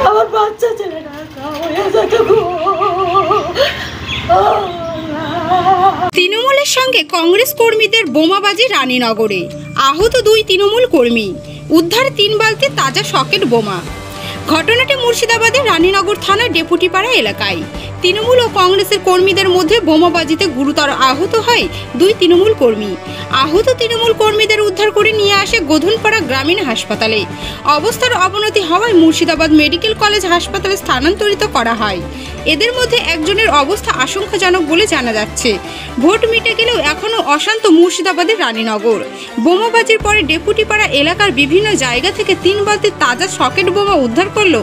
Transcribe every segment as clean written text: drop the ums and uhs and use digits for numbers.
আমার বাচ্চা ছেলেটা তৃণমূলের সঙ্গে কংগ্রেস কর্মীদের বোমাবাজি রানীনগরে, আহত 2 তৃণমূল কর্মী, উদ্ধার 3 বালতি তাজা সকেট বোমা। ঘটনাটি মুর্শিদাবাদের রানীনগর থানার ডেপুটিপাড়া এলাকায়। তৃণমূল ও কংগ্রেসের কর্মীদের মধ্যে বোমাবাজিতে গুরুতর আহত হয় 2 তৃণমূল কর্মী। আহত তৃণমূল কর্মীদের উদ্ধার করে নিয়ে আসে গোধনপাড়া গ্রামীণ হাসপাতালে। অবস্থার অবনতি হওয়ায় মুর্শিদাবাদ মেডিকেল কলেজ হাসপাতালে স্থানান্তরিত করা হয়। এদের মধ্যে একজনের অবস্থা আশঙ্কাজনক বলে জানা যাচ্ছে। ভোট মিটে গেলেও এখনও অশান্ত মুর্শিদাবাদের রানীনগর। বোমাবাজির পরে ডেপুটিপাড়া এলাকার বিভিন্ন জায়গা থেকে 3 বালতি তাজা সকেট বোমা উদ্ধার করল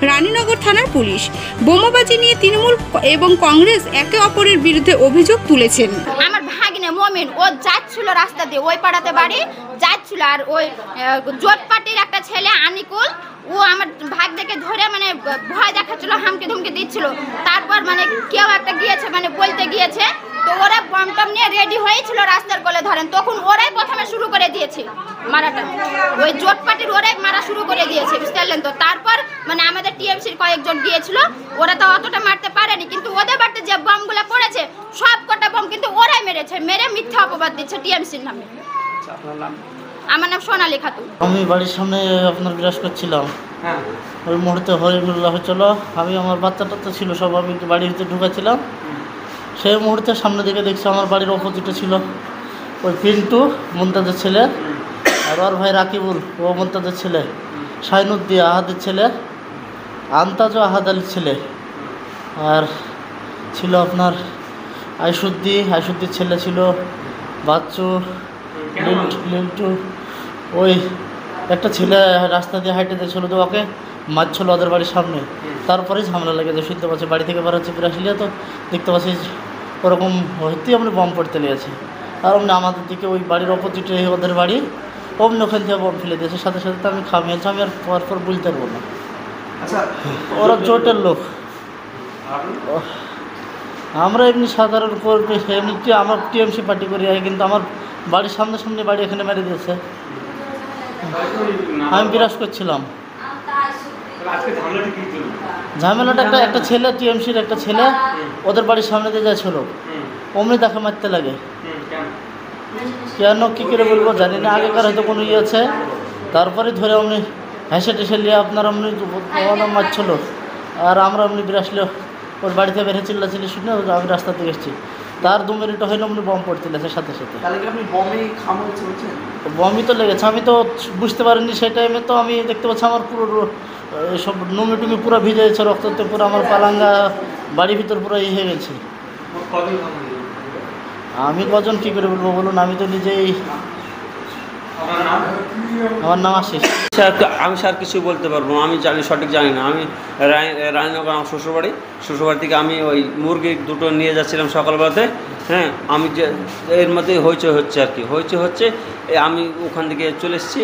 রানীনগর থানার পুলিশ। বোমাবাজি নিয়ে তৃণমূল এবং কংগ্রেস একে অপরের বিরুদ্ধে অভিযোগ তুলেছেন। আমার ভাগ্নে মমিন ও যাচ্ছিল রাস্তা দিয়ে, ওই পাড়াতে বাড়ি যাচ্ছিল, আর ওই জোট পার্টির একটা ছেলে আনিকুল, ও আমার ভাগ্নেকে ধরে মানে ভয় দেখাচ্ছিল, হামকে ধমকে দিচ্ছিল। তারপর মানে কেউ একটা গিয়েছে মানে বলতে গিয়েছে, তো ওরা বম টম নিয়ে রেডি হয়েছিল রাস্তার কোলে ধরেন, তখন ওরাই প্রথমে শুরু করে দিয়েছে মারাটা। ওই জোট পার্টির ওরাই মারা শুরু করে দিয়েছে, বুঝতে পারলেন তো। তারপর মানে আমাদের টিএমসির কয়েকজন গিয়েছিল, ওরা তো অতটা মারতে পারেনি, কিন্তু ওদের বাড়িতে যে বমগুলো পড়েছে সব কটা বম কিন্তু ওরাই মেরেছে, মেরে মিথ্যা অপবাদ দিচ্ছে টিএমসির নামে। আমার নাম সোনালী খাতুন। আমি বাড়ির সামনে আপনার বিরাজ করছিলাম, ওই মুহূর্তে হরিবুল্লাহ হচ্ছিল। আমি আমার বাচ্চাটা তো ছিল সব, আমি বাড়ির ভিতরে ঢুকেছিলাম। সেই মুহূর্তে সামনে দিকে দেখছি আমার বাড়ির অপোজিটে ছিল ওই পিন্টু মুমতাজের ছেলে, আর ওর ভাই রাকিবুল ও মুমতাজের ছেলে, শাইনুদ্দিন আহাদের ছেলে, আন্তাজ আহাদ আলীর ছেলে, আর ছিল আপনার আইসুদ্দির ছেলে ছিল বাচ্চু, লিল্টু। ওই একটা ছেলে রাস্তা দিয়ে হাইটে দিয়েছিল, তো ওকে মারছিল ওদের বাড়ির সামনে। তারপরেই ঝামেলা লেগেছে, শুনতে পাচ্ছি বাড়ি থেকে বার হচ্ছে বিরাশিলিয়া, তো দেখতে পাচ্ছি ওরকম হইতেই আমরা বম পড়তে লেগেছি। আর অমনি আমাদের দিকে ওই বাড়ির অপোজিটে ওদের বাড়ি, অমনি ওখান থেকে বম ফেলে দিয়েছে। সাথে সাথে তো আমি খামিয়েছি, আমি আর পর বলতে পারবো না। ওরা জোটের লোক, আমরা এমনি সাধারণ কর্মী, এমনি আমার টিএমসি পার্টি করি, কিন্তু আমার বাড়ির সামনে বাড়ি এখানে মেরে দিয়েছে। আমি বিরাজ করছিলাম। ঝামেলাটা একটা ছেলে, টিএমসির একটা ছেলে ওদের বাড়ির সামনে দিয়ে যাচ্ছিল, অমনি তাকে মারতে লাগে। কেন কী করে বলবো জানি না, আগেকার হয়তো কোনো ইয়ে আছে। তারপরে ধরে অমনি হেসে টেসে নিয়ে আপনার অমনি মারছিল। আর আমরা অমনি বিরাসলে ওর বাড়িতে বেরিয়ে চিল্লাচিল্লি শুনে আমি রাস্তা থেকে এসেছি। তার 2 মিনিট হইলে অমনি বম পড়তে লেগেছে সাথে সাথে। বমই তো লেগেছে, আমি তো বুঝতে পারিনি সেই টাইমে। তো আমি দেখতে পাচ্ছি আমার পুরো সব টুমি পুরো ভিজে গেছে, রক্ততে পুরো আমার পালাঙ্গা বাড়ির ভিতর পুরো হয়ে গেছে। আমি কজন কী করে বলবো বলুন, আমি তো নিজেই। আমার নাম আশিস। আমি স্যার কিছু বলতে পারবো না, আমি সঠিক জানি না। আমি রানীনগর আমার শ্বশুরবাড়ি থেকে আমি ওই মুরগি 2টো নিয়ে যাচ্ছিলাম সকালবেলাতে। হ্যাঁ, আমি যে এর মধ্যে হইচই হচ্ছে আর কি, হইচই হচ্ছে। আমি ওখান থেকে চলে এসেছি,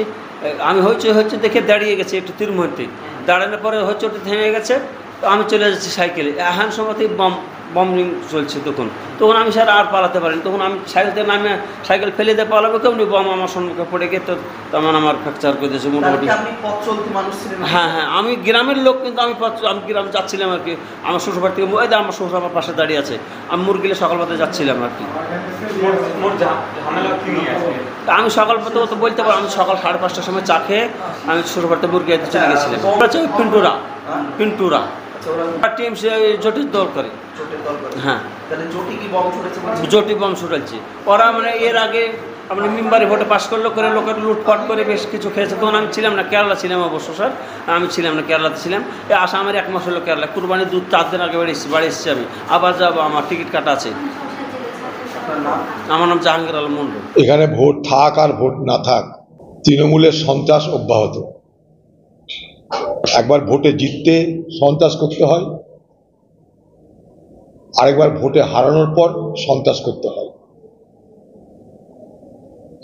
আমি হইচই হচ্ছে দেখে দাঁড়িয়ে গেছি একটু তিরমূর্তি। দাঁড়ানোর পরে হচ্ছে ওটা থেমে গেছে, তো আমি চলে যাচ্ছি সাইকেলে। এখন সময়তেই বম্বিং চলছে, তখন আমি স্যার আর পালাতে পারিনি। তখন আমি সাইকেল থেকে নামে সাইকেল ফেলে দিয়ে পালাবো, কেমনি বম আমার সম্মুখে পড়ে গিয়ে তো তেমন আমার ফ্র্যাকচার করে দিয়েছে মোটামুটি। হ্যাঁ, আমি গ্রামের লোক, কিন্তু আমি গ্রামে যাচ্ছিলাম আর কি। আমার শ্বশুরবাড়ি থেকে আমার শ্বশুর আমার পাশে দাঁড়িয়ে আছে, আমি মুরগিলে সকালবেলাতে যাচ্ছিলাম আর কি। আমি সকালবেলাতে তো বলতে পারবো, আমি সকাল 5:30টার সময় চা খেয়ে আমি শ্বশুরবাড়িতে মুরগি আনতে চলে গেছিলাম। পিন্টুরা টিএমসি জোটের দল করে। হ্যাঁ, জোটি বম ছুটাচ্ছে ওরা। মানে এর আগে আমরা মেম্বারে ভোটে পাশ করলো করে লোকের লুটপাট করে বেশ কিছু খেয়েছে। তখন আমি ছিলাম না, কেরালা ছিলাম অবশ্য স্যার, আমি ছিলাম না, কেরালাতে ছিলাম। আসা আমার 1 মাস হলো কেরালা। কুরবানির 2-4 দিন আগে বাড়ি এসেছি আমি, আবার যাবো, আমার টিকিট কাটা আছে। আমার নাম জাহাঙ্গীর আলম মন্ডল। এখানে ভোট থাক আর ভোট না থাক, তৃণমূলের সন্ত্রাস অব্যাহত। একবার ভোটে জিততে সন্ত্রাস করতে হয়, আরেকবার ভোটে হারানোর পর সন্ত্রাস করতে হয়।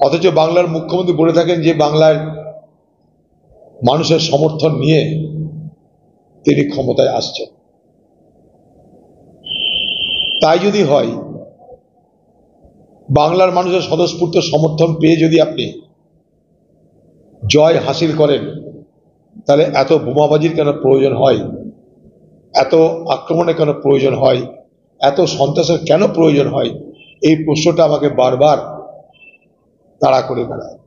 অথচ বাংলার মুখ্যমন্ত্রী বলে থাকেন যে বাংলার মানুষের সমর্থন নিয়ে তিনি ক্ষমতায় আসছেন। তাই যদি হয়, বাংলার মানুষের স্বতঃস্ফূর্ত সমর্থন পেয়ে যদি আপনি জয় হাসিল করেন, তাহলে এত বোমাবাজির কেন প্রয়োজন হয়, এত আক্রমণের কেন প্রয়োজন হয়, এত সন্ত্রাসের কেন প্রয়োজন হয়, এই প্রশ্নটা আমাকে বারবার তাড়া করে বেড়ায়।